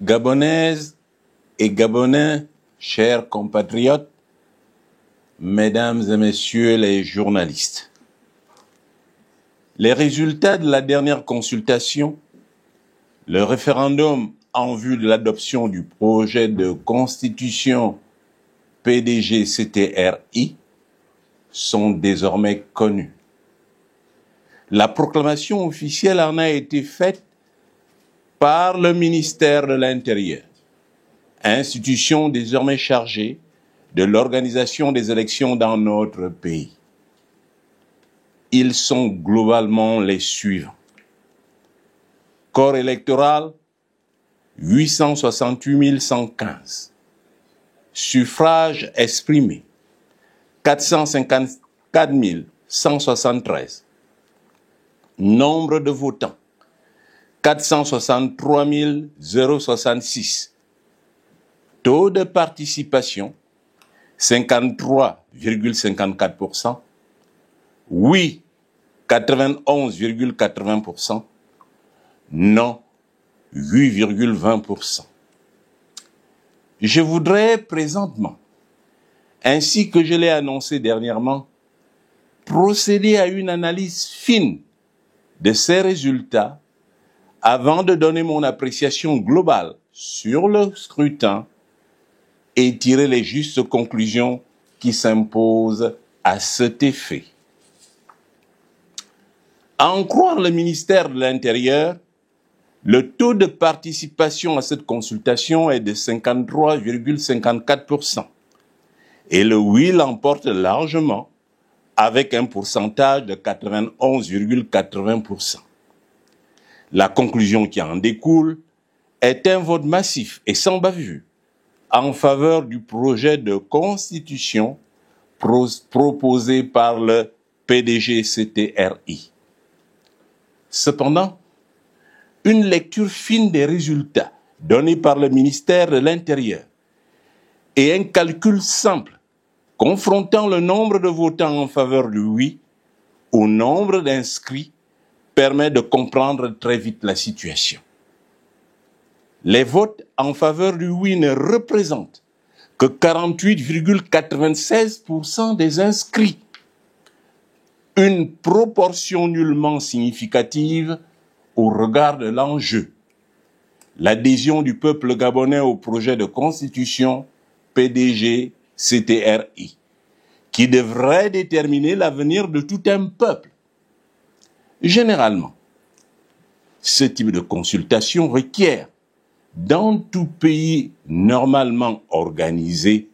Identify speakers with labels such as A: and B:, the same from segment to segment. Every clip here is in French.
A: Gabonaises et Gabonais, chers compatriotes, mesdames et messieurs les journalistes, les résultats de la dernière consultation, le référendum en vue de l'adoption du projet de constitution PDG-CTRI sont désormais connus. La proclamation officielle en a été faite par le ministère de l'Intérieur, institution désormais chargée de l'organisation des élections dans notre pays. Ils sont globalement les suivants. Corps électoral, 868 115. Suffrages exprimés, 454 173. Nombre de votants, 463 066. Taux de participation, 53,54%. Oui, 91,80%. Non, 8,20%. Je voudrais présentement, ainsi que je l'ai annoncé dernièrement, procéder à une analyse fine de ces résultats avant de donner mon appréciation globale sur le scrutin et tirer les justes conclusions qui s'imposent à cet effet. À en croire le ministère de l'Intérieur, le taux de participation à cette consultation est de 53,54% et le oui l'emporte largement avec un pourcentage de 91,80%. La conclusion qui en découle est un vote massif et sans bavure en faveur du projet de constitution proposé par le PDG-CTRI. Cependant, une lecture fine des résultats donnés par le ministère de l'Intérieur et un calcul simple confrontant le nombre de votants en faveur du oui au nombre d'inscrits permet de comprendre très vite la situation. Les votes en faveur du oui ne représentent que 48,96% des inscrits, une proportion nullement significative au regard de l'enjeu. L'adhésion du peuple gabonais au projet de constitution PDG-CTRI, qui devrait déterminer l'avenir de tout un peuple. Généralement, ce type de consultation requiert, dans tout pays normalement organisé,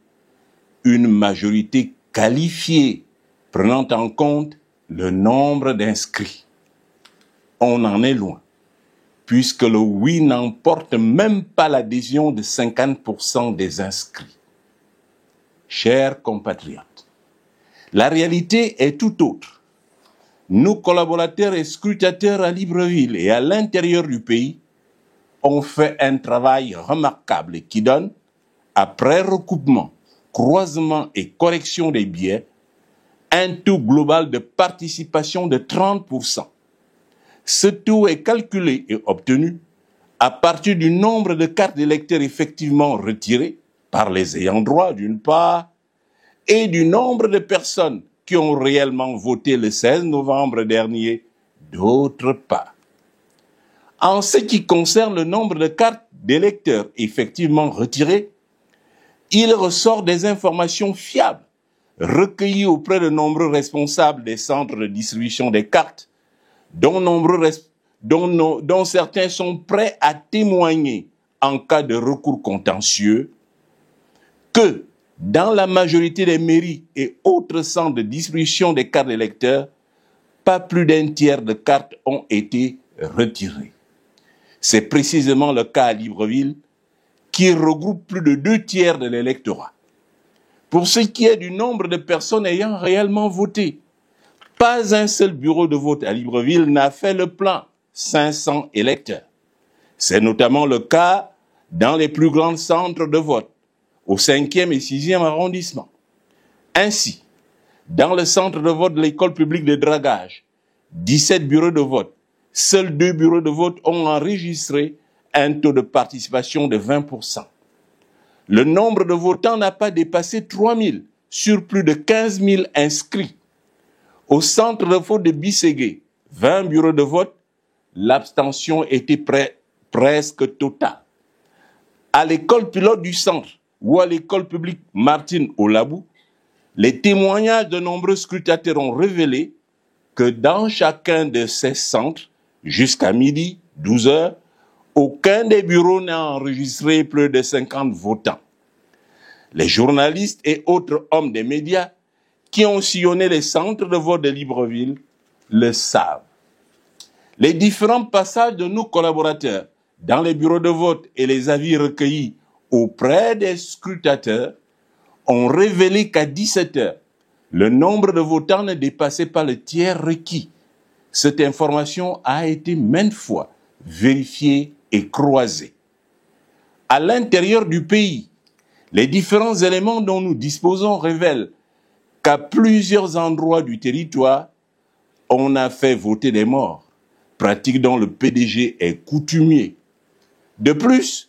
A: une majorité qualifiée prenant en compte le nombre d'inscrits. On en est loin, puisque le oui n'emporte même pas l'adhésion de 50% des inscrits. Chers compatriotes, la réalité est tout autre. Nos collaborateurs et scrutateurs à Libreville et à l'intérieur du pays ont fait un travail remarquable qui donne, après recoupement, croisement et correction des biais, un taux global de participation de 30%. Ce taux est calculé et obtenu à partir du nombre de cartes d'électeurs effectivement retirées par les ayants droit d'une part et du nombre de personnes qui ont réellement voté le 16 novembre dernier d'autre part. En ce qui concerne le nombre de cartes d'électeurs effectivement retirées, il ressort des informations fiables recueillies auprès de nombreux responsables des centres de distribution des cartes, dont certains sont prêts à témoigner en cas de recours contentieux, que dans la majorité des mairies et autres centres de distribution des cartes d'électeurs, pas plus d'un tiers de cartes ont été retirées. C'est précisément le cas à Libreville, qui regroupe plus de 2 tiers de l'électorat. Pour ce qui est du nombre de personnes ayant réellement voté, pas un seul bureau de vote à Libreville n'a fait le plein, 500 électeurs. C'est notamment le cas dans les plus grands centres de vote, au 5e et 6e arrondissement. Ainsi, dans le centre de vote de l'école publique de Dragage, 17 bureaux de vote, seuls 2 bureaux de vote ont enregistré un taux de participation de 20%. Le nombre de votants n'a pas dépassé 3 000 sur plus de 15 000 inscrits. Au centre de vote de Bisségué, 20 bureaux de vote, l'abstention était presque totale. À l'école pilote du centre ou à l'école publique Martine Olabou, les témoignages de nombreux scrutateurs ont révélé que dans chacun de ces centres, jusqu'à midi, 12 heures, aucun des bureaux n'a enregistré plus de 50 votants. Les journalistes et autres hommes des médias qui ont sillonné les centres de vote de Libreville le savent. Les différents passages de nos collaborateurs dans les bureaux de vote et les avis recueillis auprès des scrutateurs ont révélé qu'à 17 heures, le nombre de votants ne dépassait pas le tiers requis. Cette information a été maintes fois vérifiée et croisée. À l'intérieur du pays, les différents éléments dont nous disposons révèlent qu'à plusieurs endroits du territoire, on a fait voter des morts, pratique dont le PDG est coutumier. De plus,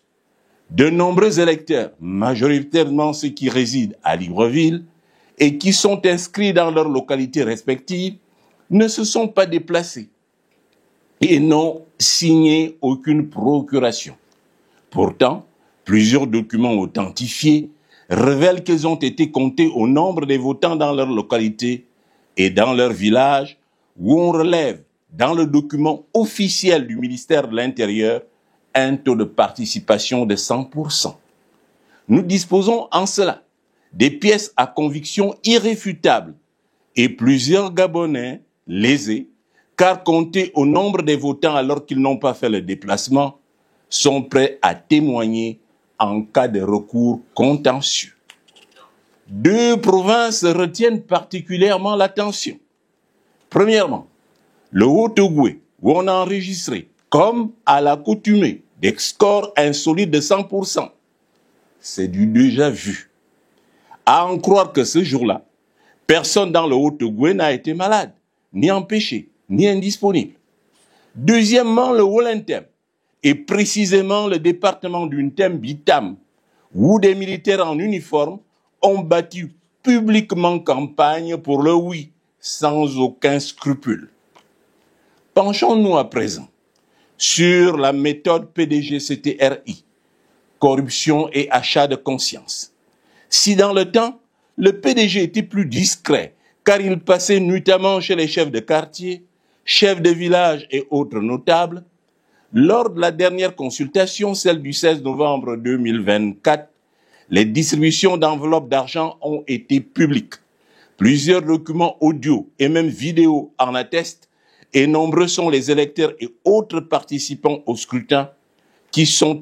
A: de nombreux électeurs, majoritairement ceux qui résident à Libreville et qui sont inscrits dans leurs localités respectives, ne se sont pas déplacés et n'ont signé aucune procuration. Pourtant, plusieurs documents authentifiés révèlent qu'ils ont été comptés au nombre des votants dans leur localité et dans leur village, où on relève dans le document officiel du ministère de l'Intérieur un taux de participation de 100%. Nous disposons en cela des pièces à conviction irréfutable et plusieurs Gabonais lésés, car comptés au nombre des votants alors qu'ils n'ont pas fait le déplacement, sont prêts à témoigner en cas de recours contentieux. Deux provinces retiennent particulièrement l'attention. Premièrement, le Haut-Ogooué, où on a enregistré, comme à l'accoutumée, des scores insolites de 100%. C'est du déjà vu. À en croire que ce jour-là, personne dans le Haut-Ogooué n'a été malade, ni empêché, ni indisponible. Deuxièmement, le Wollentem, et précisément le département d'Untem Bitam, où des militaires en uniforme ont battu publiquement campagne pour le oui, sans aucun scrupule. Penchons-nous à présent sur la méthode PDG-CTRI, corruption et achat de conscience. Si dans le temps, le PDG était plus discret, car il passait nuitamment chez les chefs de quartier, chefs de village et autres notables, lors de la dernière consultation, celle du 16 novembre 2024, les distributions d'enveloppes d'argent ont été publiques. Plusieurs documents audio et même vidéo en attestent, et nombreux sont les électeurs et autres participants au scrutin qui sont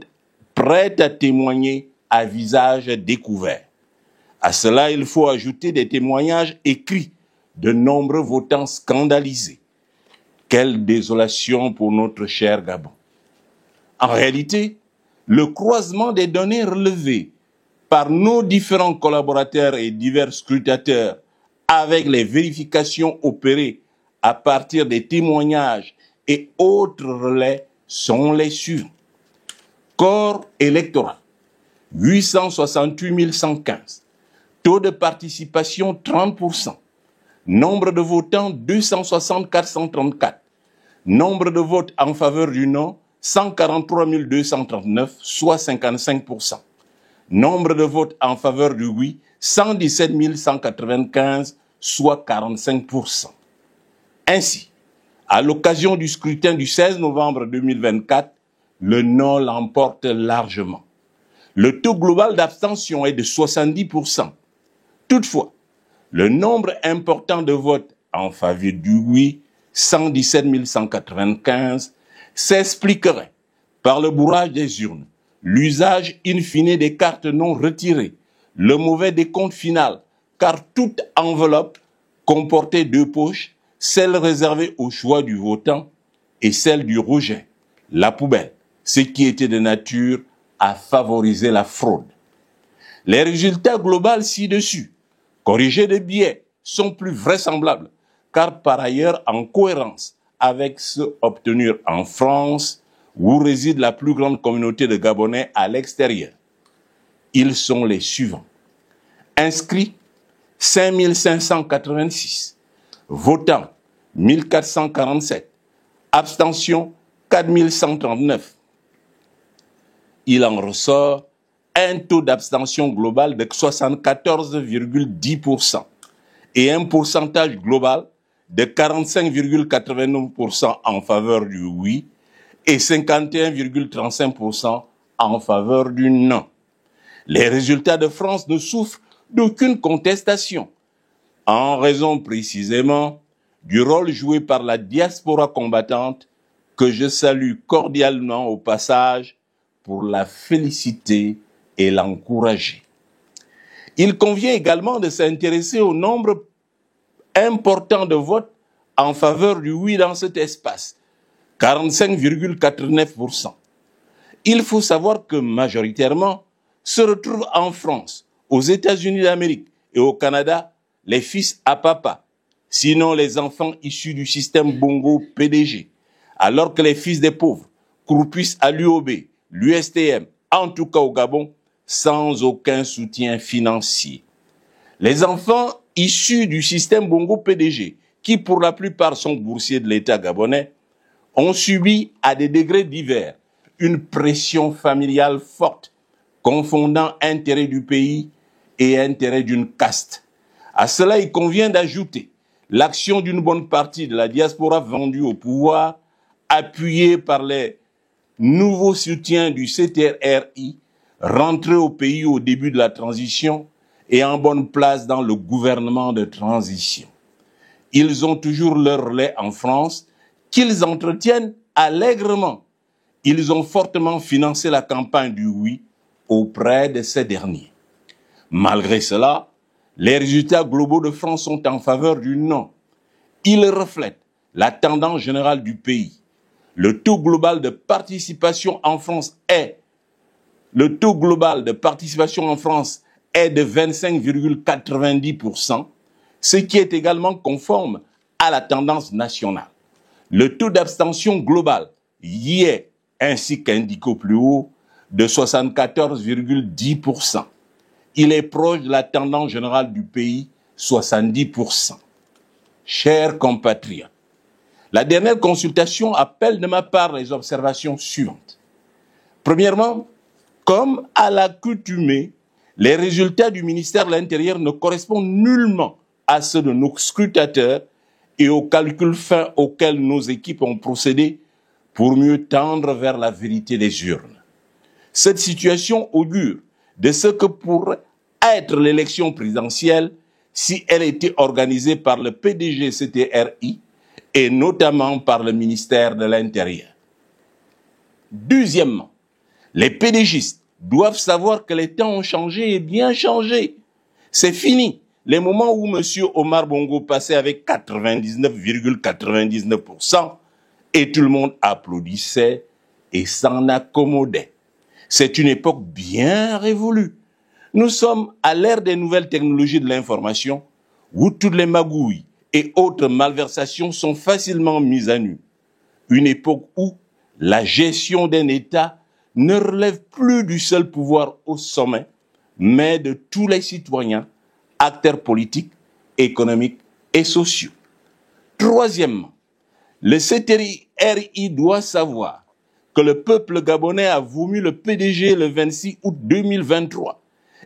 A: prêts à témoigner à visage découvert. À cela, il faut ajouter des témoignages écrits de nombreux votants scandalisés. Quelle désolation pour notre cher Gabon. En réalité, le croisement des données relevées par nos différents collaborateurs et divers scrutateurs avec les vérifications opérées à partir des témoignages et autres relais sont les suivants. Corps électoral, 868 115. Taux de participation, 30%. Nombre de votants, 260 434. Nombre de votes en faveur du non, 143 239, soit 55%. Nombre de votes en faveur du oui, 117 195, soit 45%. Ainsi, à l'occasion du scrutin du 16 novembre 2024, le non l'emporte largement. Le taux global d'abstention est de 70%. Toutefois, le nombre important de votes en faveur du oui, 117 195, s'expliquerait par le bourrage des urnes, l'usage in fine des cartes non retirées, le mauvais décompte final, car toute enveloppe comportait deux poches, celle réservée au choix du votant et celle du rejet, la poubelle, ce qui était de nature à favoriser la fraude. Les résultats globaux ci-dessus, corrigés de biais, sont plus vraisemblables, car par ailleurs en cohérence avec ceux obtenus en France, où réside la plus grande communauté de Gabonais à l'extérieur. Ils sont les suivants. Inscrits, 5586. Votants, 1447. Abstention, 4139. Il en ressort un taux d'abstention global de 74,10% et un pourcentage global de 45,89% en faveur du oui et 51,35% en faveur du non. Les résultats de France ne souffrent d'aucune contestation, en raison précisément du rôle joué par la diaspora combattante que je salue cordialement au passage pour la féliciter et l'encourager. Il convient également de s'intéresser au nombre important de votes en faveur du oui dans cet espace, 45,89%. Il faut savoir que majoritairement se retrouvent en France, aux États-Unis d'Amérique et au Canada les fils à papa, sinon les enfants issus du système Bongo PDG, alors que les fils des pauvres croupissent à l'UOB, l'USTM, en tout cas au Gabon, sans aucun soutien financier. Les enfants issus du système Bongo PDG, qui pour la plupart sont boursiers de l'État gabonais, ont subi à des degrés divers une pression familiale forte, confondant intérêt du pays et intérêt d'une caste. À cela, il convient d'ajouter l'action d'une bonne partie de la diaspora vendue au pouvoir, appuyée par les nouveaux soutiens du CTRI, rentrés au pays au début de la transition et en bonne place dans le gouvernement de transition. Ils ont toujours leur relais en France, qu'ils entretiennent allègrement. Ils ont fortement financé la campagne du oui auprès de ces derniers. Malgré cela, les résultats globaux de France sont en faveur du non. Ils reflètent la tendance générale du pays. Le taux global de participation en France est de 25,90%, ce qui est également conforme à la tendance nationale. Le taux d'abstention global y est, ainsi qu'indiqué plus haut, de 74,10%. Il est proche de la tendance générale du pays, 70%. Chers compatriotes, la dernière consultation appelle de ma part les observations suivantes. Premièrement, comme à l'accoutumée, les résultats du ministère de l'Intérieur ne correspondent nullement à ceux de nos scrutateurs et aux calculs fins auxquels nos équipes ont procédé pour mieux tendre vers la vérité des urnes. Cette situation augure de ce que pourrait être l'élection présidentielle si elle était organisée par le PDG-CTRI et notamment par le ministère de l'Intérieur. Deuxièmement, les PDGistes doivent savoir que les temps ont changé et bien changé. C'est fini les moments où M. Omar Bongo passait avec 99,99% et tout le monde applaudissait et s'en accommodait. C'est une époque bien révolue. Nous sommes à l'ère des nouvelles technologies de l'information où toutes les magouilles et autres malversations sont facilement mises à nu. Une époque où la gestion d'un État ne relève plus du seul pouvoir au sommet, mais de tous les citoyens, acteurs politiques, économiques et sociaux. Troisièmement, le CTRI doit savoir que le peuple gabonais a vomi le PDG le 26 août 2023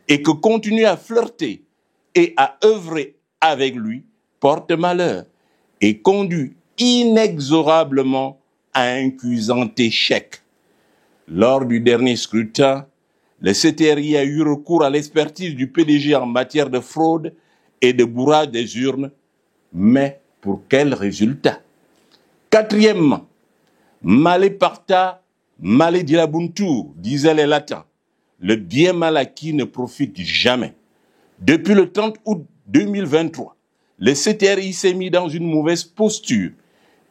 A: et que continuer à flirter et à œuvrer avec lui porte malheur et conduit inexorablement à un cuisant échec. Lors du dernier scrutin, le CTRI a eu recours à l'expertise du PDG en matière de fraude et de bourrage des urnes, mais pour quel résultat? Quatrièmement, male parta, male dirabuntur, disaient les latins. Le bien mal acquis ne profite jamais. Depuis le 30 août 2023, le CTRI s'est mis dans une mauvaise posture.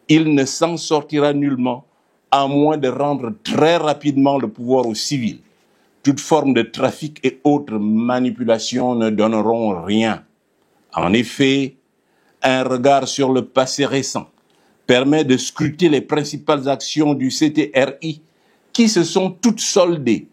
A: Il ne s'en sortira nullement, à moins de rendre très rapidement le pouvoir aux civils. Toute forme de trafic et autres manipulations ne donneront rien. En effet, un regard sur le passé récent permet de scruter les principales actions du CTRI qui se sont toutes soldées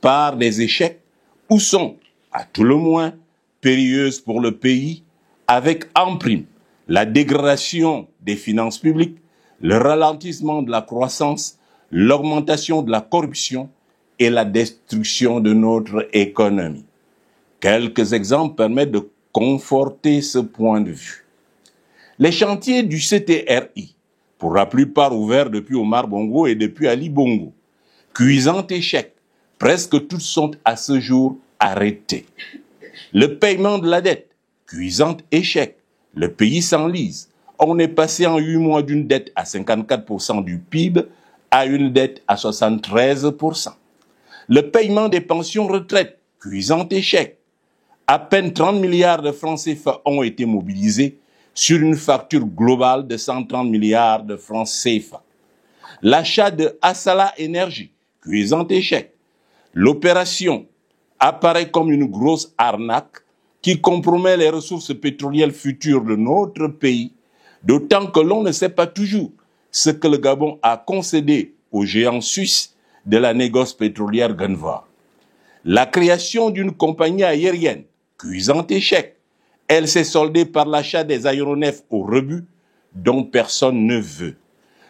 A: par des échecs ou sont, à tout le moins, périlleuses pour le pays, avec en prime la dégradation des finances publiques, le ralentissement de la croissance, l'augmentation de la corruption et la destruction de notre économie. Quelques exemples permettent de conforter ce point de vue. Les chantiers du CTRI, pour la plupart ouverts depuis Omar Bongo et depuis Ali Bongo, cuisant échec, presque toutes sont à ce jour arrêtées. Le paiement de la dette, cuisant échec, le pays s'enlise. On est passé en 8 mois d'une dette à 54% du PIB à une dette à 73%. Le paiement des pensions retraites, cuisant échec. À peine 30 milliards de francs CFA ont été mobilisés sur une facture globale de 130 milliards de francs CFA. L'achat de Assala Énergie, cuisant échec. L'opération apparaît comme une grosse arnaque qui compromet les ressources pétrolières futures de notre pays, d'autant que l'on ne sait pas toujours ce que le Gabon a concédé aux géants suisses de la négoce pétrolière Gunvor. La création d'une compagnie aérienne, cuisant échec, elle s'est soldée par l'achat des aéronefs au rebut dont personne ne veut.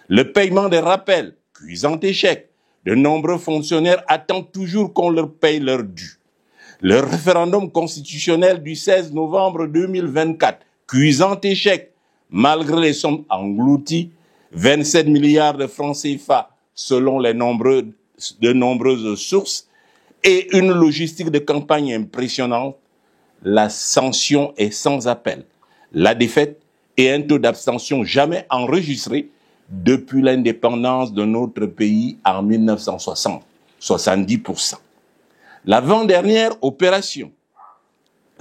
A: Le paiement des rappels, cuisant échec, de nombreux fonctionnaires attendent toujours qu'on leur paye leur dû. Le référendum constitutionnel du 16 novembre 2024, cuisant échec, malgré les sommes englouties, 27 milliards de francs CFA selon de nombreuses sources, et une logistique de campagne impressionnante, la sanction est sans appel. La défaite et un taux d'abstention jamais enregistré depuis l'indépendance de notre pays en 1960, 70%. L'avant-dernière opération,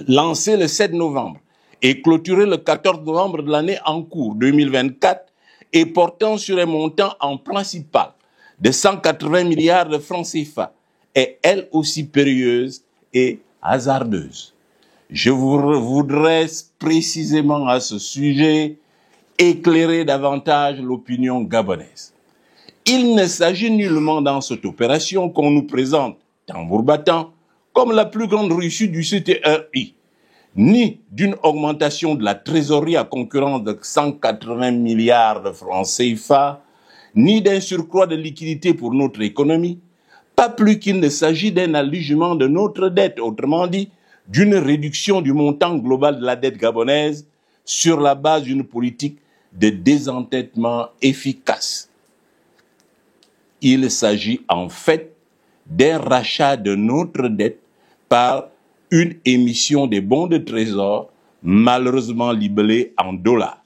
A: lancée le 7 novembre et clôturée le 14 novembre de l'année en cours 2024 et portant sur un montant en principal de 180 milliards de francs CFA, est elle aussi périlleuse et hasardeuse. Je voudrais précisément à ce sujet éclairer davantage l'opinion gabonaise. Il ne s'agit nullement dans cette opération qu'on nous présente, tambour battant, comme la plus grande réussite du CTRI, ni d'une augmentation de la trésorerie à concurrence de 180 milliards de francs CFA, ni d'un surcroît de liquidité pour notre économie, pas plus qu'il ne s'agit d'un allégement de notre dette, autrement dit, d'une réduction du montant global de la dette gabonaise sur la base d'une politique de désendettement efficace. Il s'agit en fait d'un rachat de notre dette par une émission des bons de trésor malheureusement libellés en dollars,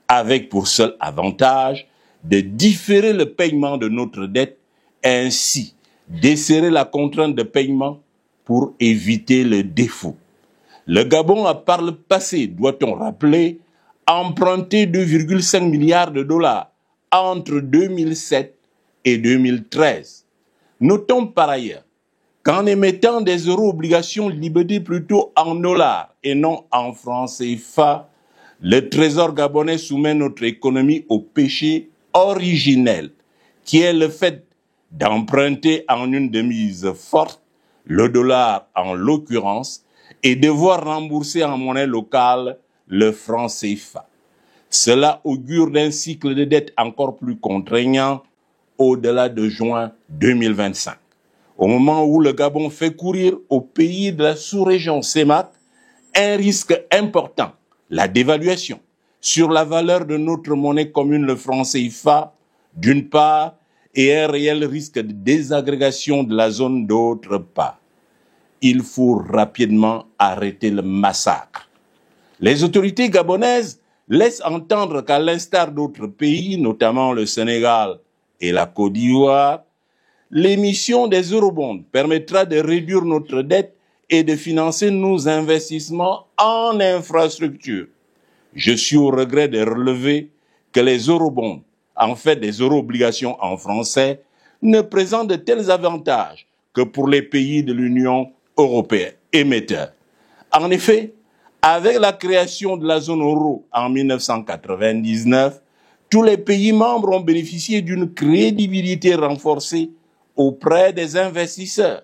A: avec pour seul avantage de différer le paiement de notre dette et ainsi desserrer la contrainte de paiement pour éviter le défaut. Le Gabon a par le passé, doit-on rappeler, emprunté 2,5 milliards de dollars entre 2007 et 2013. Notons par ailleurs qu'en émettant des euro-obligations libellées plutôt en dollars et non en francs CFA, le Trésor gabonais soumet notre économie au péché originel, qui est le fait d'emprunter en une devise forte, le dollar en l'occurrence, et devoir rembourser en monnaie locale le franc CFA. Cela augure d'un cycle de dette encore plus contraignant au-delà de juin 2025. Au moment où le Gabon fait courir au pays de la sous-région CEMAC un risque important, la dévaluation, sur la valeur de notre monnaie commune, le franc CFA, d'une part, et un réel risque de désagrégation de la zone d'autre part. Il faut rapidement arrêter le massacre. Les autorités gabonaises laissent entendre qu'à l'instar d'autres pays, notamment le Sénégal et la Côte d'Ivoire, l'émission des eurobonds permettra de réduire notre dette et de financer nos investissements en infrastructures. Je suis au regret de relever que les eurobonds, en fait des euro-obligations en français, ne présentent de tels avantages que pour les pays de l'Union européenne émetteurs. En effet, avec la création de la zone euro en 1999, tous les pays membres ont bénéficié d'une crédibilité renforcée auprès des investisseurs.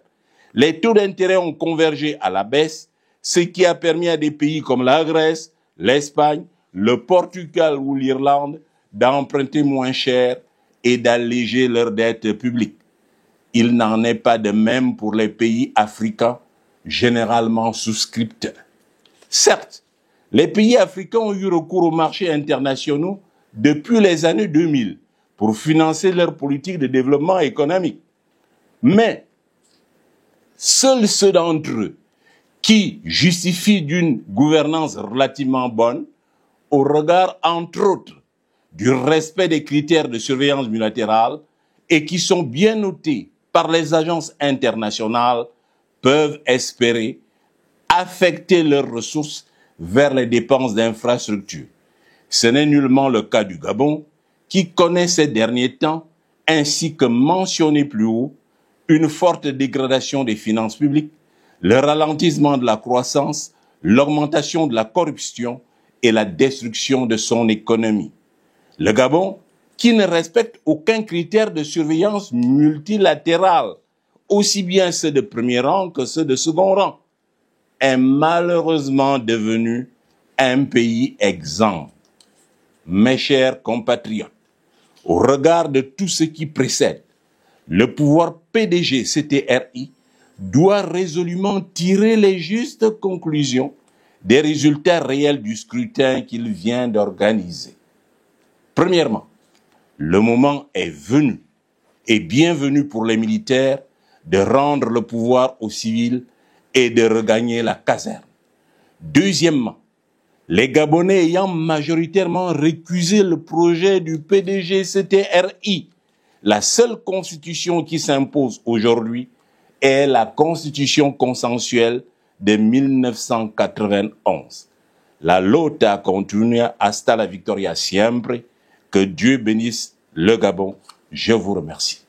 A: Les taux d'intérêt ont convergé à la baisse, ce qui a permis à des pays comme la Grèce, l'Espagne, le Portugal ou l'Irlande d'emprunter moins cher et d'alléger leurs dettes publiques. Il n'en est pas de même pour les pays africains, généralement souscripteurs. Certes, les pays africains ont eu recours aux marchés internationaux depuis les années 2000 pour financer leur politique de développement économique. Mais seuls ceux d'entre eux qui justifient d'une gouvernance relativement bonne, au regard, entre autres, du respect des critères de surveillance multilatérale et qui sont bien notés par les agences internationales, peuvent espérer affecter leurs ressources vers les dépenses d'infrastructures. Ce n'est nullement le cas du Gabon, qui connaît ces derniers temps, ainsi que mentionné plus haut, une forte dégradation des finances publiques, le ralentissement de la croissance, l'augmentation de la corruption et la destruction de son économie. Le Gabon, qui ne respecte aucun critère de surveillance multilatérale, aussi bien ceux de premier rang que ceux de second rang, est malheureusement devenu un pays exempt. Mes chers compatriotes, au regard de tout ce qui précède, le pouvoir PDG-CTRI doit résolument tirer les justes conclusions des résultats réels du scrutin qu'il vient d'organiser. Premièrement, le moment est venu, et bienvenu pour les militaires, de rendre le pouvoir aux civils et de regagner la caserne. Deuxièmement, les Gabonais ayant majoritairement récusé le projet du PDG-CTRI, la seule constitution qui s'impose aujourd'hui est la constitution consensuelle de 1991. La lotta continua hasta la victoria siempre. Que Dieu bénisse le Gabon. Je vous remercie.